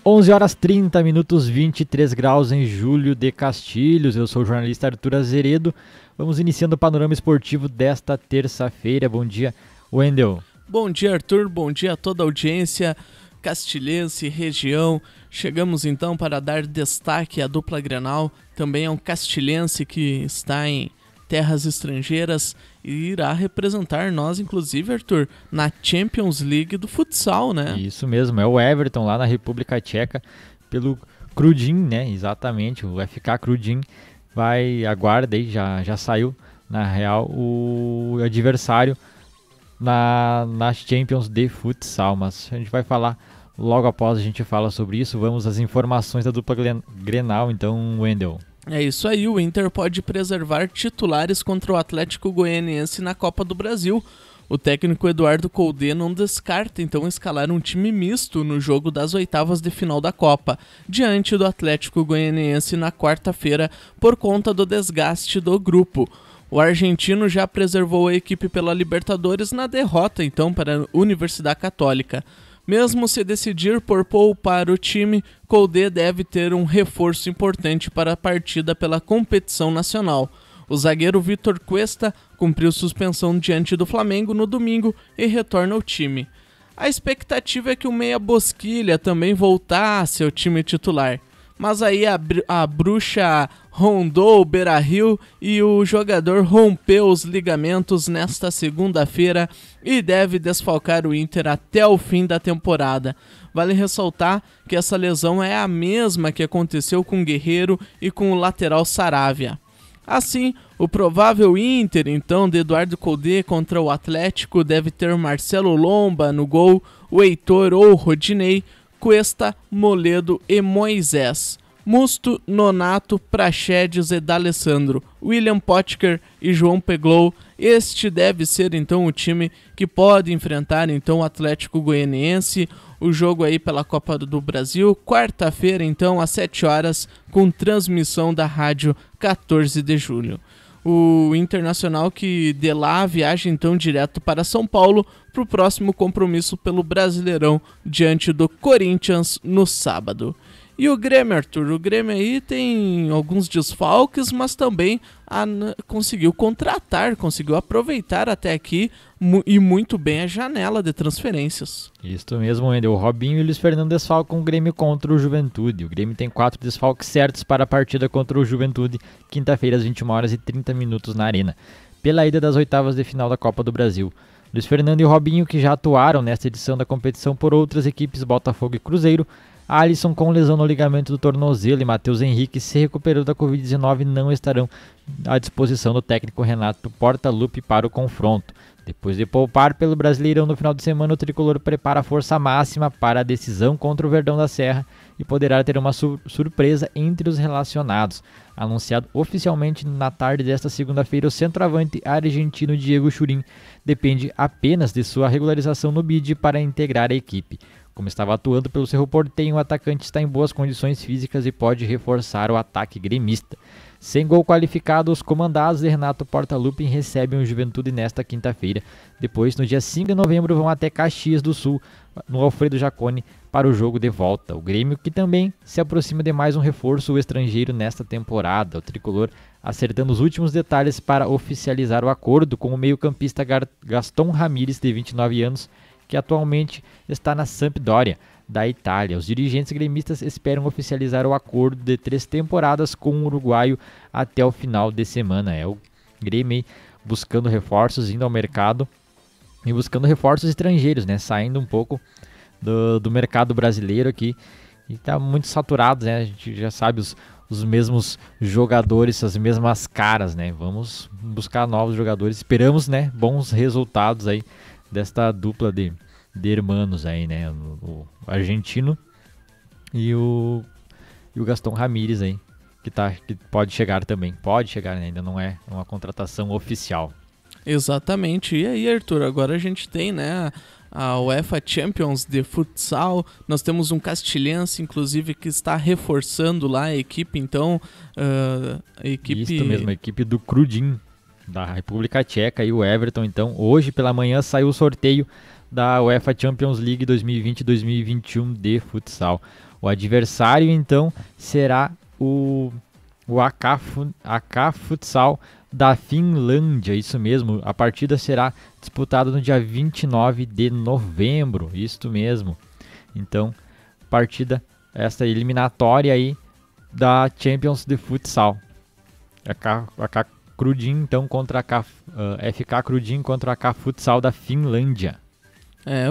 11 horas 30 minutos, 23 graus em Júlio de Castilhos. Eu sou o jornalista Arthur Azeredo. Vamos iniciando o panorama esportivo desta terça-feira. Bom dia, Wendel. Bom dia, Arthur. Bom dia a toda a audiência castilhense, região. Chegamos então para dar destaque à dupla Grenal. Também é um castilhense que está em terras estrangeiras e irá representar nós, inclusive, Arthur, na Champions League do futsal, né? Isso mesmo, é o Everton lá na República Tcheca, pelo Krudin, né? Exatamente, o FK Krudin aguarda aí, já saiu, na real, o adversário na Champions de futsal, mas a gente vai falar logo após a gente fala sobre isso. Vamos às informações da dupla Grenal, então, Wendel. É isso aí, o Inter pode preservar titulares contra o Atlético Goianiense na Copa do Brasil. O técnico Eduardo Coudet não descarta então escalar um time misto no jogo das oitavas de final da Copa, diante do Atlético Goianiense na quarta-feira, por conta do desgaste do grupo. O argentino já preservou a equipe pela Libertadores na derrota então para a Universidade Católica. Mesmo se decidir por poupar o time, Coudet deve ter um reforço importante para a partida pela competição nacional. O zagueiro Vitor Cuesta cumpriu suspensão diante do Flamengo no domingo e retorna ao time. A expectativa é que o meia Bosquilha também voltasse ao time titular, mas aí a bruxa rondou o Beira-Rio e o jogador rompeu os ligamentos nesta segunda-feira e deve desfalcar o Inter até o fim da temporada. Vale ressaltar que essa lesão é a mesma que aconteceu com o Guerreiro e com o lateral Saravia. Assim, o provável Inter, então, de Eduardo Coudet contra o Atlético deve ter Marcelo Lomba no gol, o Heitor ou Rodinei, Cuesta, Moledo e Moisés, Musto, Nonato, Praxedes e D'Alessandro, William Potker e João Peglow. Este deve ser então o time que pode enfrentar então o Atlético Goianiense. O jogo aí pela Copa do Brasil, quarta-feira então às 7 horas, com transmissão da rádio 14 de julho. O Internacional que de lá viaja então direto para São Paulo para o próximo compromisso pelo Brasileirão diante do Corinthians no sábado. E o Grêmio, Arthur, o Grêmio aí tem alguns desfalques, mas também conseguiu contratar, conseguiu aproveitar até aqui e muito bem a janela de transferências. Isso mesmo, Wendel. O Robinho e o Luiz Fernando desfalcam o Grêmio contra o Juventude. O Grêmio tem 4 desfalques certos para a partida contra o Juventude, quinta-feira às 21 horas e 30 minutos na Arena, pela ida das oitavas de final da Copa do Brasil. Luiz Fernando e o Robinho, que já atuaram nesta edição da competição por outras equipes, Botafogo e Cruzeiro. Alisson, com lesão no ligamento do tornozelo, e Matheus Henrique, se recuperou da Covid-19, não estarão à disposição do técnico Renato Portaluppi para o confronto. Depois de poupar pelo Brasileirão no final de semana, o tricolor prepara a força máxima para a decisão contra o Verdão da Serra e poderá ter uma surpresa entre os relacionados. Anunciado oficialmente na tarde desta segunda-feira, o centroavante argentino Diego Churin depende apenas de sua regularização no bid para integrar a equipe. Como estava atuando pelo Cerro Porteño, o atacante está em boas condições físicas e pode reforçar o ataque gremista. Sem gol qualificado, os comandados de Renato Portaluppi recebem o Juventude nesta quinta-feira. Depois, no dia 5 de novembro, vão até Caxias do Sul, no Alfredo Jaconi, para o jogo de volta. O Grêmio, que também se aproxima de mais um reforço estrangeiro nesta temporada. O tricolor acertando os últimos detalhes para oficializar o acordo com o meio-campista Gaston Ramírez, de 29 anos, que atualmente está na Sampdoria, da Itália. Os dirigentes gremistas esperam oficializar o acordo de 3 temporadas com o uruguaio até o final de semana. É o Grêmio buscando reforços, indo ao mercado e buscando reforços estrangeiros, né? Saindo um pouco do mercado brasileiro aqui, e está muito saturado, né? A gente já sabe os mesmos jogadores, as mesmas caras, né? Vamos buscar novos jogadores, esperamos, né, bons resultados aí desta dupla de irmãos aí, né? O argentino e o Gaston Ramírez aí, que pode chegar também. Pode chegar, né? Ainda não é uma contratação oficial. Exatamente. E aí, Arthur, agora a gente tem, né, a UEFA Champions de futsal. Nós temos um castilhense, inclusive, que está reforçando lá a equipe, então a equipe... Isso mesmo, a equipe do Krudin, da República Tcheca, e o Everton. Então, hoje pela manhã saiu o sorteio da UEFA Champions League 2020-2021 de futsal. O adversário, então, será o AK Futsal da Finlândia, isso mesmo. A partida será disputada no dia 29 de novembro, isso mesmo. Então, partida, essa eliminatória aí da Champions de Futsal. AK Crudin, então, contra a FK Crudin contra a AK Futsal da Finlândia.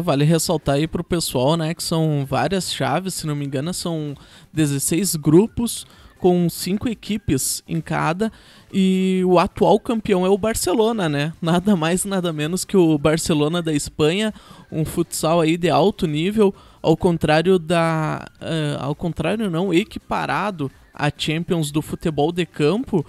Vale ressaltar aí pro pessoal, né, que são várias chaves, se não me engano, são 16 grupos com 5 equipes em cada, e o atual campeão é o Barcelona, né? Nada mais, nada menos que o Barcelona da Espanha, um futsal aí de alto nível, equiparado à Champions do futebol de campo.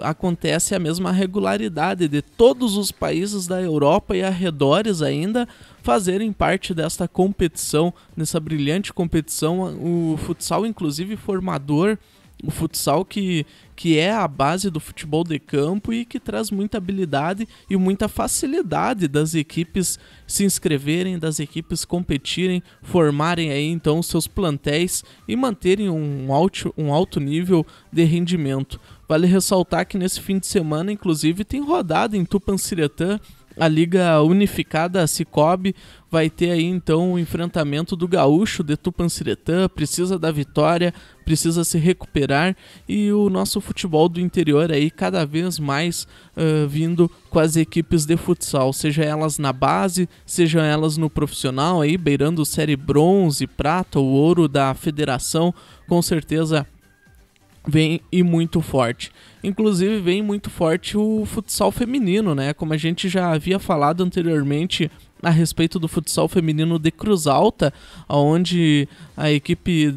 Acontece a mesma regularidade de todos os países da Europa e arredores ainda fazerem parte desta competição, nessa brilhante competição. O futsal, inclusive, formador, o futsal que é a base do futebol de campo e que traz muita habilidade e muita facilidade das equipes se inscreverem, das equipes competirem, formarem aí então seus plantéis e manterem um alto nível de rendimento. Vale ressaltar que nesse fim de semana, inclusive, tem rodada em Tupanciretã. A Liga Unificada Cicobi vai ter aí então o enfrentamento do Gaúcho de Tupanciretã, precisa da vitória, precisa se recuperar, e o nosso futebol do interior aí cada vez mais vindo com as equipes de futsal, seja elas na base, sejam elas no profissional, aí beirando série bronze, prata ou ouro da federação, com certeza vem e muito forte. Inclusive vem muito forte o futsal feminino, né? Como a gente já havia falado anteriormente a respeito do futsal feminino de Cruz Alta, onde a equipe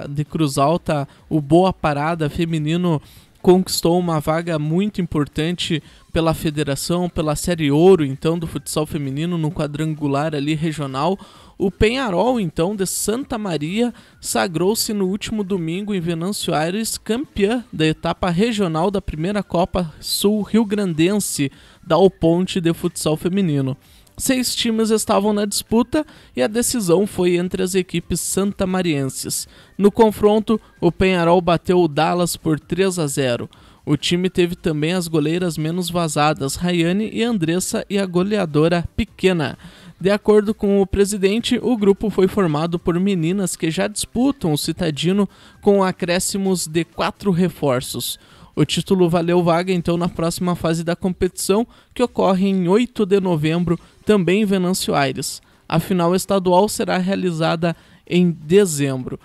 de Cruz Alta, o Boa Parada feminino, conquistou uma vaga muito importante pela federação, pela Série Ouro, então, do futsal feminino, no quadrangular ali regional. O Penharol, então, de Santa Maria, sagrou-se no último domingo em Venâncio Aires campeã da etapa regional da primeira Copa Sul Rio-Grandense da Alponte de futsal feminino. 6 times estavam na disputa e a decisão foi entre as equipes santamarienses. No confronto, o Penharol bateu o Dallas por 3-0. O time teve também as goleiras menos vazadas, Rayane e Andressa, e a goleadora Pequena. De acordo com o presidente, o grupo foi formado por meninas que já disputam o Citadino com acréscimos de 4 reforços. O título valeu vaga então na próxima fase da competição, que ocorre em 8 de novembro, também em Venâncio Aires. A final estadual será realizada em dezembro.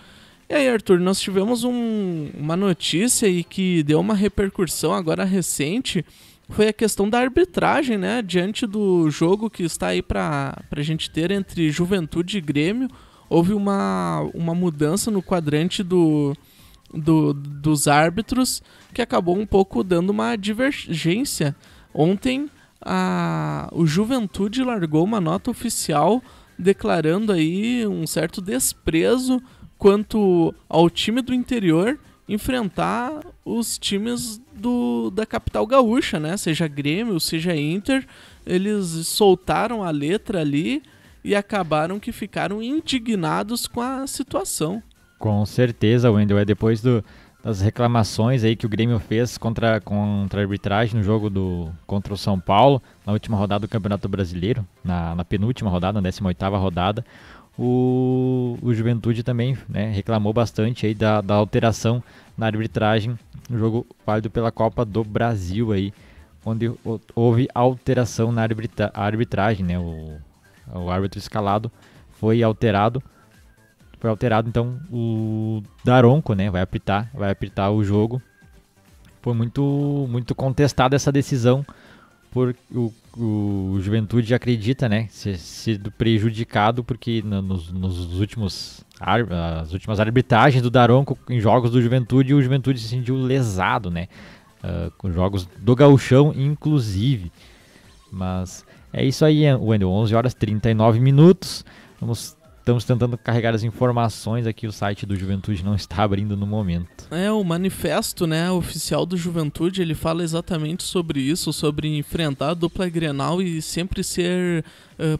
E aí, Arthur, nós tivemos uma notícia aí que deu uma repercussão agora recente, foi a questão da arbitragem, né? Diante do jogo que está aí para a gente ter entre Juventude e Grêmio, houve uma mudança no quadrante dos árbitros, que acabou um pouco dando uma divergência. Ontem o Juventude largou uma nota oficial declarando aí um certo desprezo quanto ao time do interior enfrentar os times da capital gaúcha, né? Seja Grêmio, seja Inter, eles soltaram a letra ali e acabaram que ficaram indignados com a situação. Com certeza, Wendel, depois das reclamações aí que o Grêmio fez contra a arbitragem no jogo contra o São Paulo, na última rodada do Campeonato Brasileiro, na penúltima rodada, na 18ª rodada, o Juventude também, né, reclamou bastante aí da alteração na arbitragem no jogo válido pela Copa do Brasil, aí, onde houve alteração na arbitragem, né, o árbitro escalado foi alterado, então o Daronco, né, vai apitar o jogo. Foi muito, muito contestada essa decisão, por o Juventude acredita, né, ser sido prejudicado, porque as últimas arbitragens do Daronco em jogos do Juventude, o Juventude se sentiu lesado, né, com jogos do Gauchão inclusive. Mas é isso aí, Wendel, 11 horas 39 minutos, vamos Estamos tentando carregar as informações aqui, o site do Juventude não está abrindo no momento. O manifesto, né, oficial do Juventude, ele fala exatamente sobre isso, sobre enfrentar a dupla Grenal e sempre ser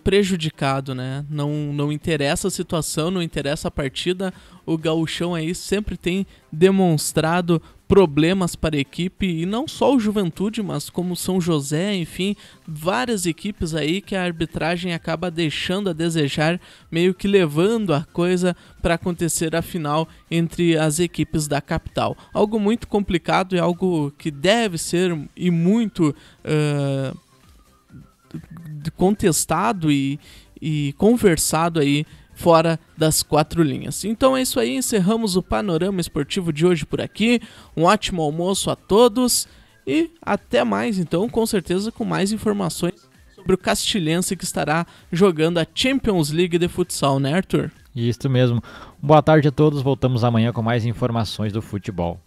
prejudicado, né? Não interessa a situação, não interessa a partida, o gauchão aí sempre tem demonstrado problemas para a equipe, e não só o Juventude, mas como São José, enfim, várias equipes aí que a arbitragem acaba deixando a desejar, meio que levando a coisa para acontecer a final entre as equipes da capital. Algo muito complicado e algo que deve ser e muito contestado e conversado aí fora das quatro linhas. Então é isso aí, encerramos o Panorama Esportivo de hoje por aqui. Um ótimo almoço a todos e até mais, então, com certeza com mais informações sobre o Castilhense, que estará jogando a Champions League de futsal, né, Arthur? Isso mesmo. Boa tarde a todos, voltamos amanhã com mais informações do futebol.